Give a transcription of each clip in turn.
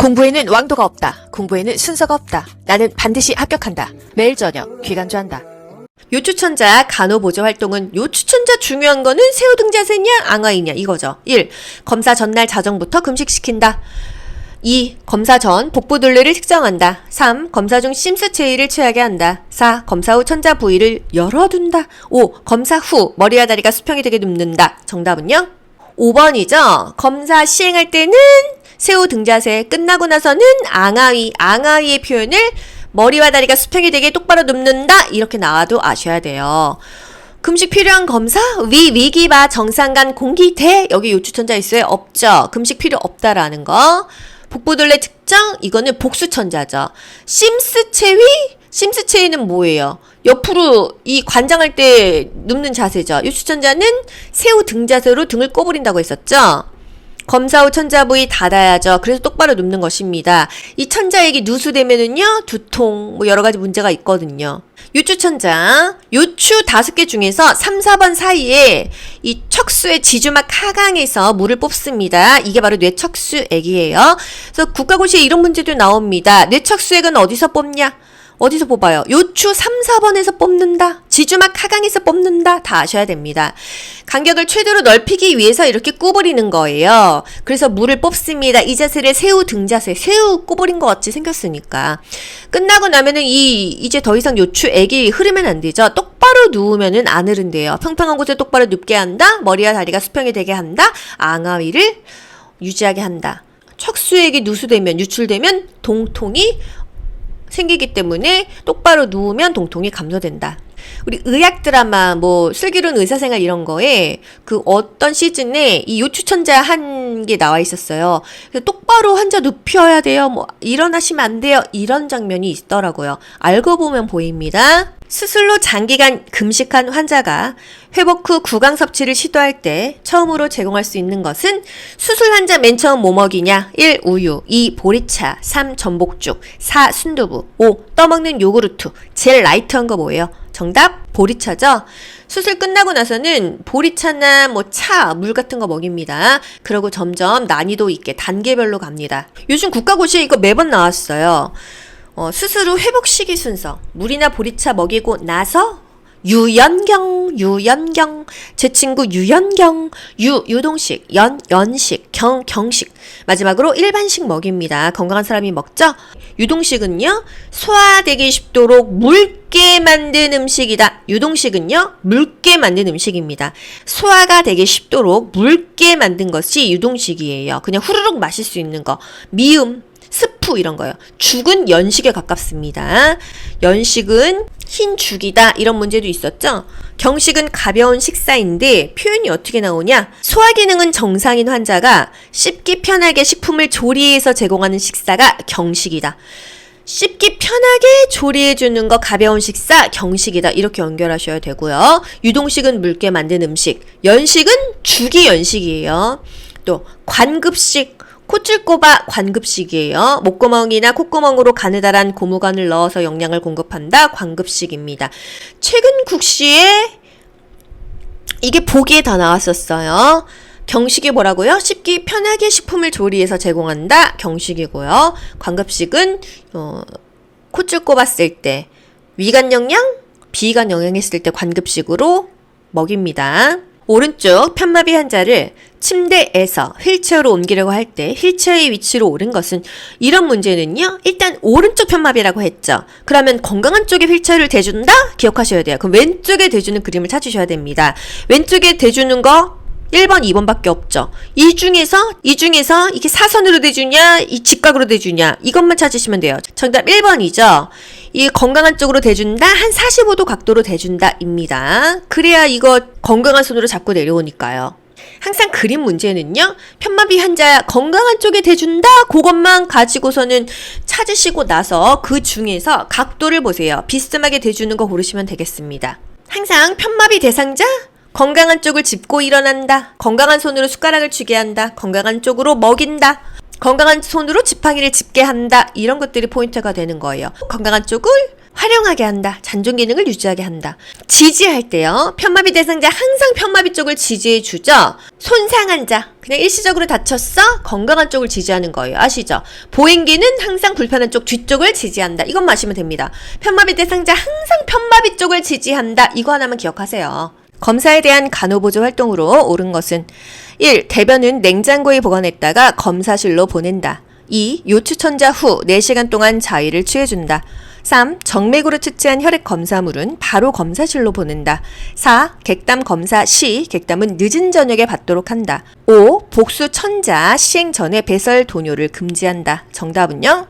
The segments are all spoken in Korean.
공부에는 왕도가 없다. 공부에는 순서가 없다. 나는 반드시 합격한다. 매일 저녁 귀간주한다. 요추천자 간호보조 활동은 요추천자 중요한 거는 새우등자세냐 앙아이냐 이거죠. 1. 검사 전날 자정부터 금식시킨다. 2. 검사 전 복부둘레를 측정한다. 3. 검사 중 심스 체위를 취하게 한다. 4. 검사 후 천자 부위를 열어둔다. 5. 검사 후 머리와 다리가 수평이 되게 눕는다. 정답은요? 5번이죠. 검사 시행할 때는 새우 등자세, 끝나고 나서는 앙아위의 표현을 머리와 다리가 수평이 되게 똑바로 눕는다 이렇게 나와도 아셔야 돼요. 금식 필요한 검사? 위기바 정상간 공기대 여기 요추천자 있어요? 없죠. 금식 필요 없다라는 거. 복부둘레 측정 이거는 복수천자죠. 심스 체위는 뭐예요? 옆으로 이 관장할 때 눕는 자세죠. 요추천자는 새우 등자세로 등을 꼬부린다고 했었죠. 검사 후 천자 부위 닫아야죠. 그래서 똑바로 눕는 것입니다. 이 천자액이 누수되면은요, 두통, 여러 가지 문제가 있거든요. 요추천자, 요추 5개 중에서 3, 4번 사이에 이 척수의 지주막 하강에서 물을 뽑습니다. 이게 바로 뇌척수액이에요. 그래서 국가고시에 이런 문제도 나옵니다. 뇌척수액은 어디서 뽑냐? 어디서 뽑아요? 요추 3, 4번에서 뽑는다. 지주막 하강에서 뽑는다. 다 아셔야 됩니다. 간격을 최대로 넓히기 위해서 이렇게 구부리는 거예요. 그래서 물을 뽑습니다. 이 자세를 새우 등자세, 새우 구부린 것 같이 생겼으니까. 끝나고 나면은 이제 더 이상 요추액이 흐르면 안 되죠. 똑바로 누우면은 안 흐른대요. 평평한 곳에 똑바로 눕게 한다. 머리와 다리가 수평이 되게 한다. 앙아위를 유지하게 한다. 척수액이 누수되면, 유출되면 동통이 생기기 때문에 똑바로 누우면 동통이 감소된다. 우리 의학 드라마, 슬기로운 의사생활 이런 거에 그 어떤 시즌에 이 요추천자 한 게 나와 있었어요. 그래서 똑바로 환자 눕혀야 돼요. 일어나시면 안 돼요. 이런 장면이 있더라고요. 알고 보면 보입니다. 수술로 장기간 금식한 환자가 회복 후 구강 섭취를 시도할 때 처음으로 제공할 수 있는 것은 수술 환자 맨 처음 뭐 먹이냐? 1. 우유 2. 보리차 3. 전복죽 4. 순두부 5. 떠먹는 요구르트 제일 라이트한 거 뭐예요? 정답 보리차죠? 수술 끝나고 나서는 보리차나 차, 물 같은 거 먹입니다. 그러고 점점 난이도 있게 단계별로 갑니다. 요즘 국가고시에 이거 매번 나왔어요. 수술 후 회복 시기 순서. 물이나 보리차 먹이고 나서 유연경. 제 친구 유연경. 유동식, 연식, 경식. 마지막으로 일반식 먹입니다. 건강한 사람이 먹죠? 유동식은요, 소화되기 쉽도록 묽게 만든 음식이다. 유동식은요, 묽게 만든 음식입니다. 소화가 되기 쉽도록 묽게 만든 것이 유동식이에요. 그냥 후루룩 마실 수 있는 거. 미음, 스프 이런 거요. 죽은 연식에 가깝습니다. 연식은 흰 죽이다 이런 문제도 있었죠. 경식은 가벼운 식사인데 표현이 어떻게 나오냐? 소화기능은 정상인 환자가 씹기 편하게 식품을 조리해서 제공하는 식사가 경식이다. 씹기 편하게 조리해주는 거 가벼운 식사 경식이다. 이렇게 연결하셔야 되고요. 유동식은 묽게 만든 음식. 연식은 죽이 연식이에요. 또 관급식. 코찔꼬바 관급식이에요. 목구멍이나 콧구멍으로 가느다란 고무관을 넣어서 영양을 공급한다. 관급식입니다. 최근 국시에 이게 보기에 다 나왔었어요. 경식이 뭐라고요? 씹기 편하게 식품을 조리해서 제공한다. 경식이고요. 관급식은 코찔꼬봤을 때 위관 영양, 비관 영양했을 때 관급식으로 먹입니다. 오른쪽 편마비 환자를 침대에서 휠체어로 옮기려고 할 때 휠체어의 위치로 옳은 것은 이런 문제는요. 일단 오른쪽 편마비라고 했죠. 그러면 건강한 쪽에 휠체어를 대준다? 기억하셔야 돼요. 그럼 왼쪽에 대주는 그림을 찾으셔야 됩니다. 왼쪽에 대주는 거 1번, 2번밖에 없죠. 이 중에서 이게 사선으로 대주냐, 이 직각으로 대주냐 이것만 찾으시면 돼요. 정답 1번이죠. 이 건강한 쪽으로 대준다, 한 45도 각도로 대준다 입니다. 그래야 이거 건강한 손으로 잡고 내려오니까요. 항상 그림 문제는요. 편마비 환자 건강한 쪽에 대준다 그것만 가지고서는 찾으시고 나서 그 중에서 각도를 보세요. 비스듬하게 대주는 거 고르시면 되겠습니다. 항상 편마비 대상자 건강한 쪽을 짚고 일어난다. 건강한 손으로 숟가락을 쥐게 한다. 건강한 쪽으로 먹인다. 건강한 손으로 지팡이를 짚게 한다. 이런 것들이 포인트가 되는 거예요. 건강한 쪽을 활용하게 한다. 잔존 기능을 유지하게 한다. 지지할 때요. 편마비 대상자 항상 편마비 쪽을 지지해 주죠. 손상한 자, 그냥 일시적으로 다쳤어? 건강한 쪽을 지지하는 거예요. 아시죠? 보행기는 항상 불편한 쪽 뒤쪽을 지지한다. 이것만 아시면 됩니다. 편마비 대상자 항상 편마비 쪽을 지지한다. 이거 하나만 기억하세요. 검사에 대한 간호보조 활동으로 옳은 것은 1. 대변은 냉장고에 보관했다가 검사실로 보낸다. 2. 요추천자 후 4시간 동안 자위를 취해준다. 3. 정맥으로 채취한 혈액 검사물은 바로 검사실로 보낸다. 4. 객담 검사 시 객담은 늦은 저녁에 받도록 한다. 5. 복수 천자 시행 전에 배설 도뇨를 금지한다. 정답은요?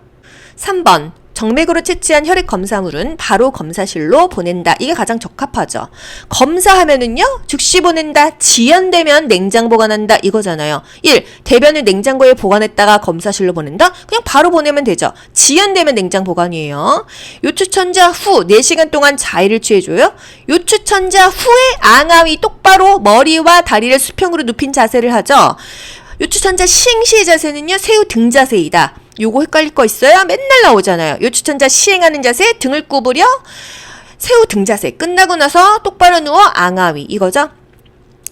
3번. 정맥으로 채취한 혈액 검사물은 바로 검사실로 보낸다. 이게 가장 적합하죠. 검사하면은요, 즉시 보낸다. 지연되면 냉장 보관한다. 이거잖아요. 1. 대변을 냉장고에 보관했다가 검사실로 보낸다? 그냥 바로 보내면 되죠. 지연되면 냉장 보관이에요. 요추천자 후 4시간 동안 자위를 취해줘요. 요추천자 후에 앙하위 똑바로 머리와 다리를 수평으로 눕힌 자세를 하죠. 요추천자 시행시의 자세는요, 새우 등 자세이다. 요거 헷갈릴 거 있어요? 맨날 나오잖아요. 요추천자 시행하는 자세, 등을 구부려, 새우 등 자세. 끝나고 나서 똑바로 누워 앙하위. 이거죠?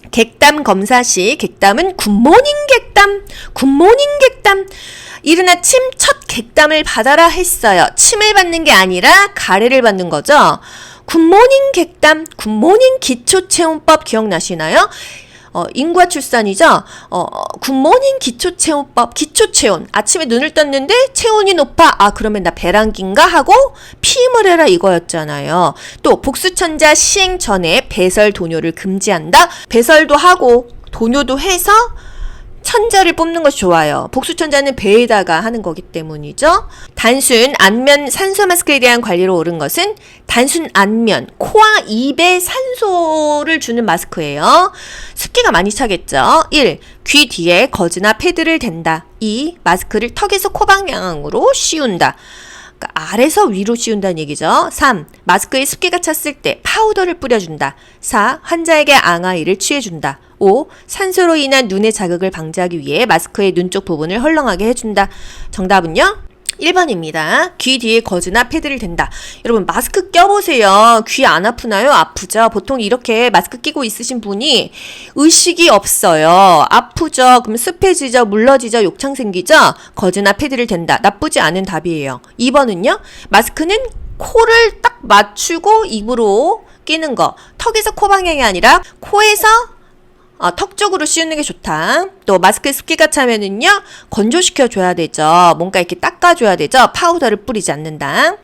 객담 검사 시 객담은 굿모닝 객담, 굿모닝 객담. 이른 아침 첫 객담을 받아라 했어요. 침을 받는 게 아니라 가래를 받는 거죠. 굿모닝 객담, 굿모닝 기초체온법 기억나시나요? 인과 출산이죠. 굿모닝 기초체온법, 기초체온. 아침에 눈을 떴는데 체온이 높아. 아, 그러면 나 배란기인가 하고 피임을 해라 이거였잖아요. 또 복수천자 시행 전에 배설 도뇨를 금지한다. 배설도 하고 도뇨도 해서 천자를 뽑는 것이 좋아요. 복수천자는 배에다가 하는 거기 때문이죠. 단순 안면 산소 마스크에 대한 관리로 옳은 것은 단순 안면, 코와 입에 산소를 주는 마스크예요. 습기가 많이 차겠죠. 1. 귀 뒤에 거즈나 패드를 댄다. 2. 마스크를 턱에서 코 방향으로 씌운다. 그러니까 아래서 위로 씌운다는 얘기죠. 3. 마스크에 습기가 찼을 때 파우더를 뿌려준다. 4. 환자에게 앙하위를 취해준다. 5. 산소로 인한 눈의 자극을 방지하기 위해 마스크의 눈 쪽 부분을 헐렁하게 해준다. 정답은요? 1번입니다. 귀 뒤에 거즈나 패드를 댄다. 여러분 마스크 껴보세요. 귀 안 아프나요? 아프죠. 보통 이렇게 마스크 끼고 있으신 분이 의식이 없어요. 아프죠. 그럼 습해지죠. 물러지죠. 욕창 생기죠. 거즈나 패드를 댄다. 나쁘지 않은 답이에요. 2번은요. 마스크는 코를 딱 맞추고 입으로 끼는 거. 턱에서 코 방향이 아니라 코에서 턱 쪽으로 씌우는 게 좋다. 또 마스크에 습기가 차면은요, 건조시켜 줘야 되죠. 뭔가 이렇게 닦아줘야 되죠. 파우더를 뿌리지 않는다.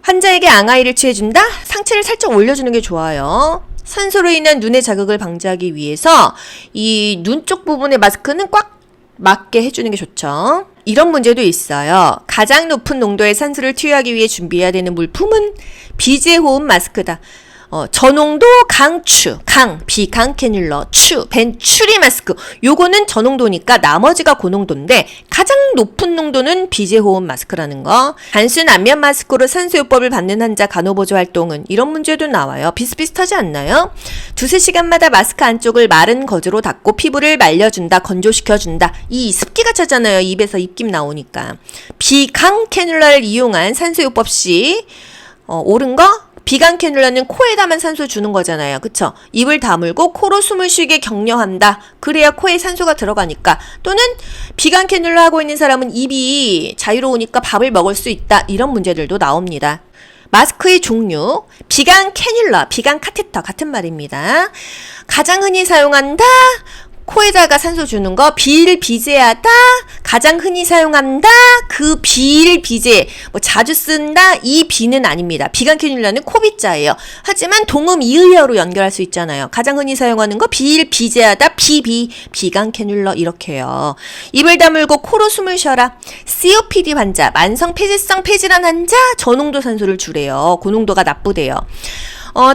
환자에게 앙하위를 취해준다. 상체를 살짝 올려주는 게 좋아요. 산소로 인한 눈의 자극을 방지하기 위해서 이 눈 쪽 부분의 마스크는 꽉 맞게 해주는 게 좋죠. 이런 문제도 있어요. 가장 높은 농도의 산소를 투여하기 위해 준비해야 되는 물품은 비제호흡 마스크다. 저농도 강추, 비강 캐뉼러, 벤추리 마스크. 요거는 저농도니까 나머지가 고농도인데 가장 높은 농도는 비제호흡 마스크라는 거. 단순 안면 마스크로 산소요법을 받는 환자 간호보조 활동은 이런 문제도 나와요. 비슷비슷하지 않나요? 2-3시간마다 마스크 안쪽을 마른 거즈로 닦고 피부를 말려준다, 건조시켜준다. 이 습기가 차잖아요. 입에서 입김 나오니까. 비강 캐뉼러를 이용한 산소요법 시 옳은 거? 비강 캐뉼러는 코에다만 산소 주는 거잖아요. 그쵸? 입을 다물고 코로 숨을 쉬게 격려한다. 그래야 코에 산소가 들어가니까. 또는 비강 캐뉼러 하고 있는 사람은 입이 자유로우니까 밥을 먹을 수 있다. 이런 문제들도 나옵니다. 마스크의 종류, 비강 캐뉼러, 비강 카테터 같은 말입니다. 가장 흔히 사용한다. 코에다가 산소 주는 거, 비일비재하다, 가장 흔히 사용한다, 그 비일비재, 자주 쓴다, 이 비는 아닙니다. 비강 캐뉼러는 코비자예요. 하지만 동음 이의어로 연결할 수 있잖아요. 가장 흔히 사용하는 거, 비일비재하다, 비강 캐뉼러 이렇게요. 입을 다물고 코로 숨을 쉬어라. COPD 환자, 만성 폐쇄성 폐질환 환자, 저농도 산소를 주래요. 고농도가 나쁘대요.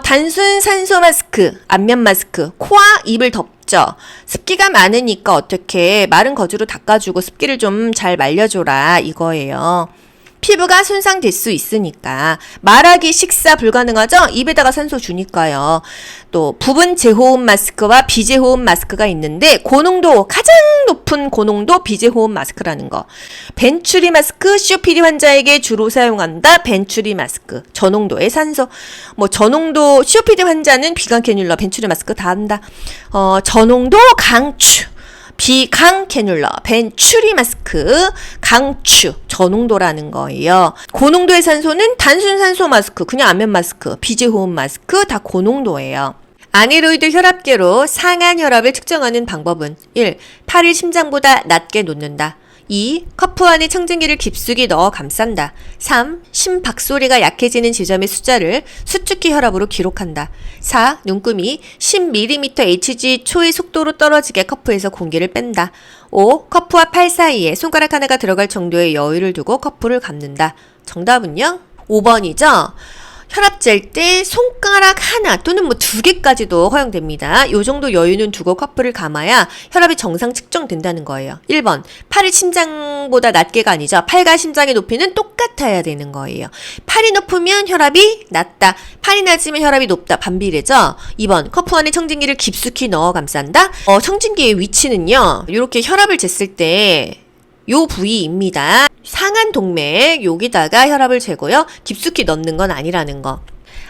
단순 산소 마스크, 안면 마스크, 코와 입을 덮죠. 습기가 많으니까 어떻게 마른 거즈로 닦아주고 습기를 좀 잘 말려줘라 이거예요. 피부가 손상될 수 있으니까. 말하기 식사 불가능하죠? 입에다가 산소 주니까요. 또 부분 재호흡 마스크와 비재호흡 마스크가 있는데 고농도, 가장 높은 고농도 비재호흡 마스크라는 거. 벤츄리 마스크, COPD 환자에게 주로 사용한다. 벤츄리 마스크. 저농도의 산소. 뭐 저농도 COPD 환자는 비강 캐뉼러, 벤츄리 마스크 다 한다. 저농도 강추. 비강 캐뉼러, 벤츄리 마스크, 강추, 저농도라는 거예요. 고농도의 산소는 단순 산소 마스크, 그냥 안면 마스크, 비재호흡 마스크 다 고농도예요. 아네로이드 혈압계로 상한 혈압을 측정하는 방법은 1. 팔을 심장보다 낮게 놓는다. 2. 커프 안에 청진기를 깊숙이 넣어 감싼다. 3. 심박소리가 약해지는 지점의 숫자를 수축기 혈압으로 기록한다. 4. 눈금이 10mm Hg 초의 속도로 떨어지게 커프에서 공기를 뺀다. 5. 커프와 팔 사이에 손가락 하나가 들어갈 정도의 여유를 두고 커프를 감는다. 정답은요? 5번이죠? 혈압 잴 때 손가락 하나 또는 뭐 2개까지도 허용됩니다. 요 정도 여유는 두고 커프를 감아야 혈압이 정상 측정된다는 거예요. 1번, 팔이 심장보다 낮게가 아니죠. 팔과 심장의 높이는 똑같아야 되는 거예요. 팔이 높으면 혈압이 낮다. 팔이 낮으면 혈압이 높다. 반비례죠. 2번, 커프 안에 청진기를 깊숙이 넣어 감싼다. 청진기의 위치는요. 이렇게 혈압을 쟀을 때 요 부위입니다. 상한 동맥 여기다가 혈압을 재고요. 깊숙이 넣는 건 아니라는 거.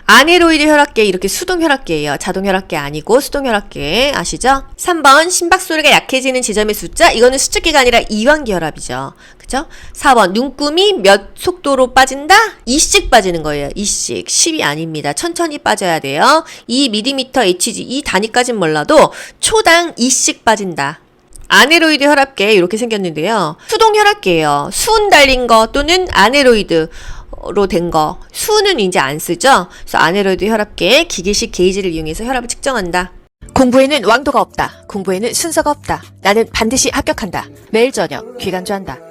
아네로이드 혈압계 이렇게 수동 혈압계예요. 자동 혈압계 아니고 수동 혈압계 아시죠? 3번 심박소리가 약해지는 지점의 숫자 이거는 수축기가 아니라 이완기 혈압이죠. 그죠? 4번 눈금이 몇 속도로 빠진다? 2씩 빠지는 거예요. 2씩 10이 아닙니다. 천천히 빠져야 돼요. 2mm Hg 이 단위까진 몰라도 초당 2씩 빠진다. 아네로이드 혈압계 이렇게 생겼는데요. 수동 혈압계예요. 수은 달린 거 또는 아네로이드로 된 거. 수는 이제 안 쓰죠. 그래서 아네로이드 혈압계 기계식 게이지를 이용해서 혈압을 측정한다. 공부에는 왕도가 없다. 공부에는 순서가 없다. 나는 반드시 합격한다. 매일 저녁 귀간주한다.